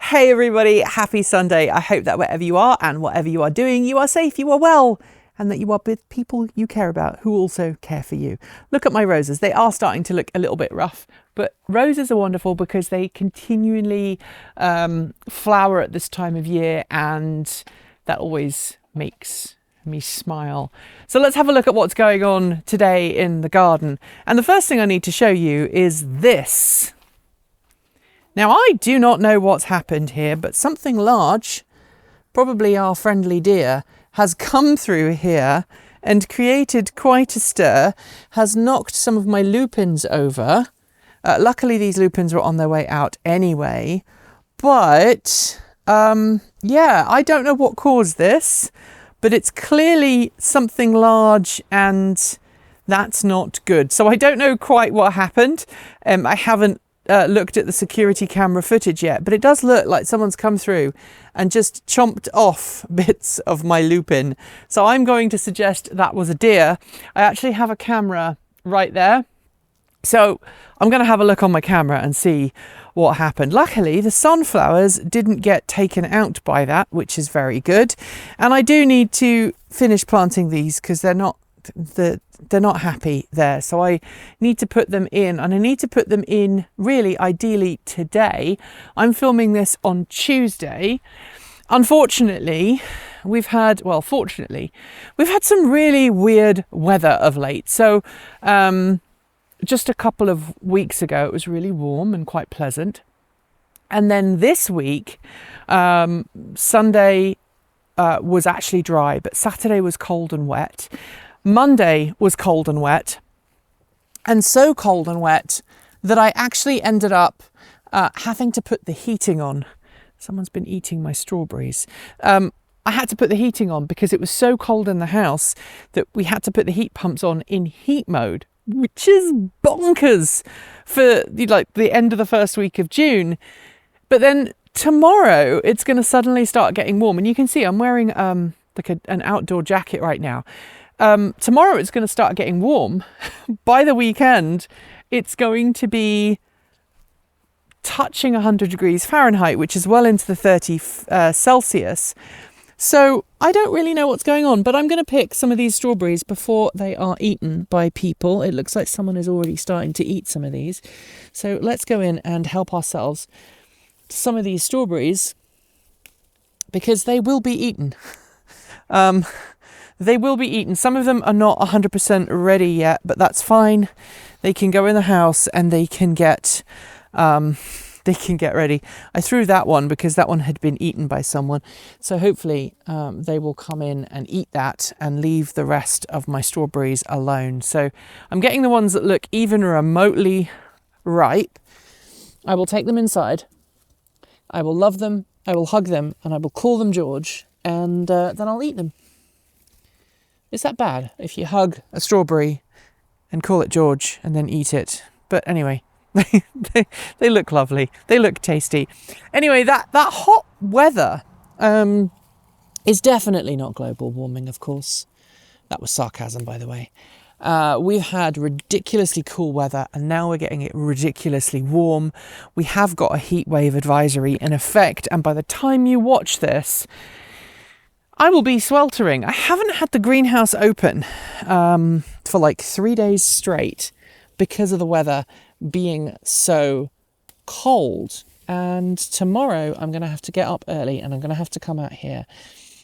Hey everybody, happy Sunday. I hope that wherever you are and whatever you are doing, you are safe, you are well, and that you are with people you care about who also care for you. Look at my roses. They are starting to look a little bit rough, but roses are wonderful because they continually flower at this time of year, and that always makes me smile. So let's have a look at what's going on today in the garden. And the first thing I need to show you is this. Now, I do not know what's happened here, but something large, probably our friendly deer, has come through here and created quite a stir, has knocked some of my lupins over. Luckily, these lupins were on their way out anyway. But, yeah, I don't know what caused this, but it's clearly something large and that's not good. So I don't know quite what happened. I haven't looked at the security camera footage yet, but it does look like someone's come through and just chomped off bits of my lupin. So I'm going to suggest that was a deer. I actually have a camera right there, so I'm going to have a look on my camera and see what happened. Luckily, the sunflowers didn't get taken out by that, which is very good. And I do need to finish planting these because they're not happy there, so I need to put them in, and I need to put them in really ideally today. I'm filming this on Tuesday. Unfortunately, fortunately we've had some really weird weather of late. So just a couple of weeks ago it was really warm and quite pleasant, and then this week Sunday was actually dry, but Saturday was cold and wet. Monday was cold and wet, and so cold and wet that I actually ended up having to put the heating on. Someone's been eating my strawberries. I had to put the heating on because it was so cold in the house that we had to put the heat pumps on in heat mode, which is bonkers for the end of the first week of June. But then tomorrow it's going to suddenly start getting warm, and you can see I'm wearing an outdoor jacket right now. Tomorrow it's going to start getting warm. By the weekend, it's going to be touching 100 degrees Fahrenheit, which is well into the 30 Celsius. So I don't really know what's going on, but I'm going to pick some of these strawberries before they are eaten by people. It looks like someone is already starting to eat some of these. So let's go in and help ourselves to some of these strawberries because they will be eaten. They will be eaten. Some of them are not 100% ready yet, but that's fine. They can go in the house and they can get ready. I threw that one because that one had been eaten by someone. So hopefully they will come in and eat that and leave the rest of my strawberries alone. So I'm getting the ones that look even remotely ripe. I will take them inside. I will love them. I will hug them, and I will call them George, and then I'll eat them. Is that bad if you hug a strawberry and call it George and then eat it? But anyway, they look lovely. They look tasty. Anyway, that hot weather is definitely not global warming, of course. That was sarcasm, by the way. We've had ridiculously cool weather, and now we're getting it ridiculously warm. We have got a heat wave advisory in effect, and by the time you watch this, I will be sweltering. I haven't had the greenhouse open for like 3 days straight because of the weather being so cold. And tomorrow I'm going to have to get up early, and I'm going to have to come out here,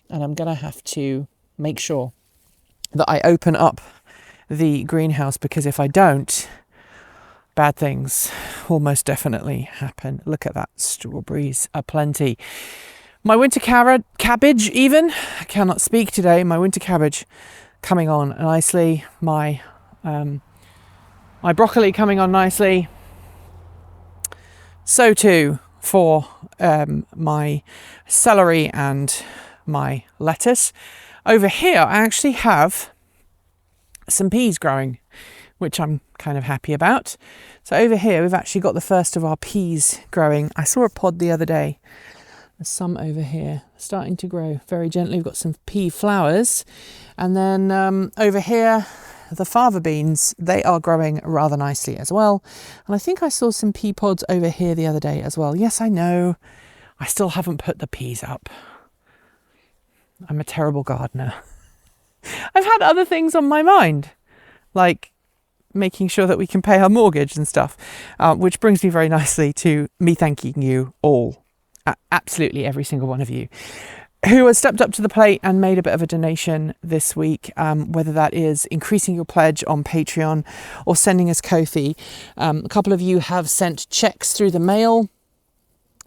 and I'm going to have to make sure that I open up the greenhouse, because if I don't, bad things will most definitely happen. Look at that. Strawberries are plenty. My winter cabbage even, I cannot speak today, my winter cabbage coming on nicely, my broccoli coming on nicely, so too for my celery and my lettuce. Over here I actually have some peas growing, which I'm kind of happy about. So over here we've actually got the first of our peas growing. I saw a pod the other day. There's some over here starting to grow very gently. We've got some pea flowers. And then over here, the fava beans, they are growing rather nicely as well. And I think I saw some pea pods over here the other day as well. Yes, I know I still haven't put the peas up. I'm a terrible gardener. I've had other things on my mind, like making sure that we can pay our mortgage and stuff, which brings me very nicely to me thanking you all, absolutely every single one of you, who has stepped up to the plate and made a bit of a donation this week, whether that is increasing your pledge on Patreon or sending us Ko-fi. A couple of you have sent checks through the mail.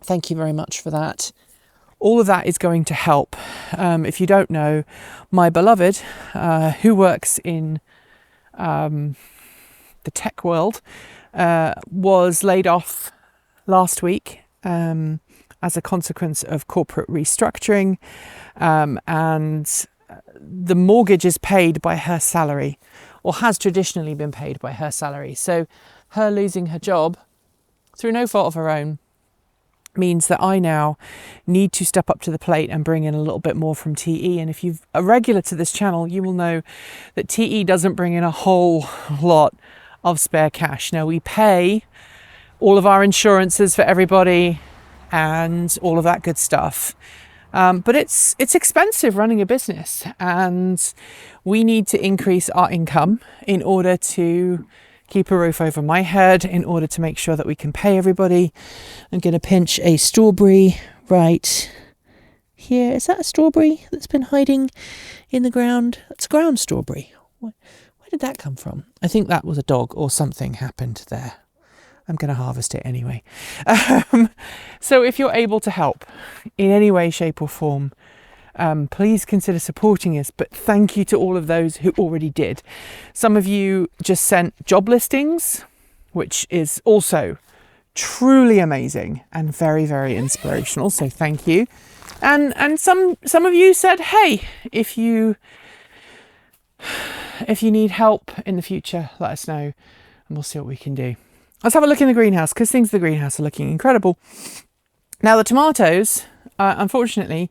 Thank you very much for that. All of that is going to help. If you don't know, my beloved, who works in the tech world, was laid off last week as a consequence of corporate restructuring, and the mortgage is paid by her salary, or has traditionally been paid by her salary. So her losing her job through no fault of her own means that I now need to step up to the plate and bring in a little bit more from TE. And if you're a regular to this channel, you will know that TE doesn't bring in a whole lot of spare cash. Now, we pay all of our insurances for everybody and all of that good stuff. But it's expensive running a business, and we need to increase our income in order to keep a roof over my head, in order to make sure that we can pay everybody. I'm going to pinch a strawberry right here. Is that a strawberry that's been hiding in the ground? It's a ground strawberry. Where did that come from? I think that was a dog or something happened there. I'm going to harvest it anyway. So if you're able to help in any way, shape or form, please consider supporting us. But thank you to all of those who already did. Some of you just sent job listings, which is also truly amazing and very, very inspirational. So thank you. And some of you said, hey, if you need help in the future, let us know and we'll see what we can do. Let's have a look in the greenhouse, because things in the greenhouse are looking incredible. Now, the tomatoes, unfortunately,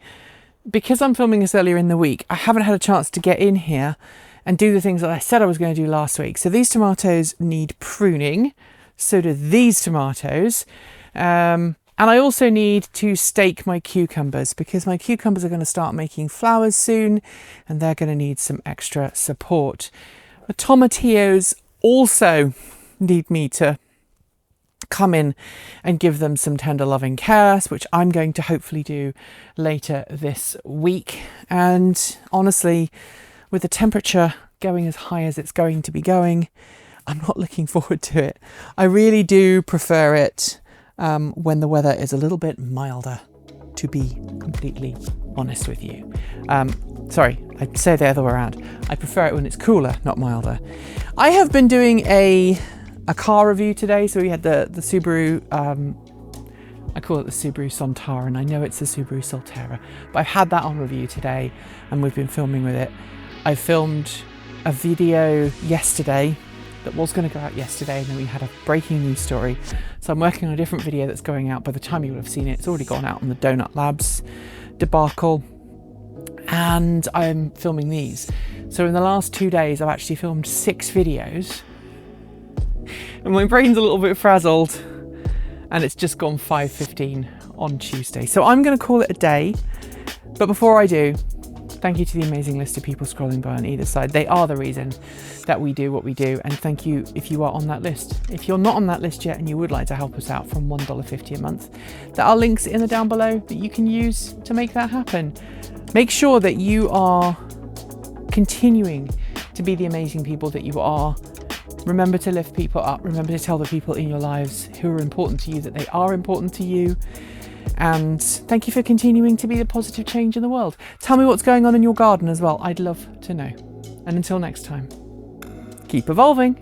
because I'm filming this earlier in the week, I haven't had a chance to get in here and do the things that I said I was going to do last week. So these tomatoes need pruning. So do these tomatoes. And I also need to stake my cucumbers, because my cucumbers are going to start making flowers soon and they're going to need some extra support. The tomatillos also need me to come in and give them some tender loving care, which I'm going to hopefully do later this week. And honestly, with the temperature going as high as it's going to be going, I'm not looking forward to it. I really do prefer it when the weather is a little bit milder, to be completely honest with you. Sorry, I'd say the other way around. I prefer it when it's cooler, not milder. I have been doing a car review today. So we had the Subaru, I call it the Subaru Sontara, and I know it's the Subaru Solterra, but I've had that on review today and we've been filming with it. I filmed a video yesterday that was going to go out yesterday, and then we had a breaking news story. So I'm working on a different video that's going out. By the time you would have seen it, it's already gone out on the Donut Labs debacle, and I'm filming these. So in the last 2 days, I've actually filmed 6 videos. And my brain's a little bit frazzled, and it's just gone 5:15 on Tuesday. So I'm going to call it a day. But before I do, thank you to the amazing list of people scrolling by on either side. They are the reason that we do what we do. And thank you if you are on that list. If you're not on that list yet and you would like to help us out from $1.50 a month, there are links in the down below that you can use to make that happen. Make sure that you are continuing to be the amazing people that you are. Remember to lift people up. Remember to tell the people in your lives who are important to you that they are important to you. And thank you for continuing to be the positive change in the world. Tell me what's going on in your garden as well. I'd love to know. And until next time, keep evolving.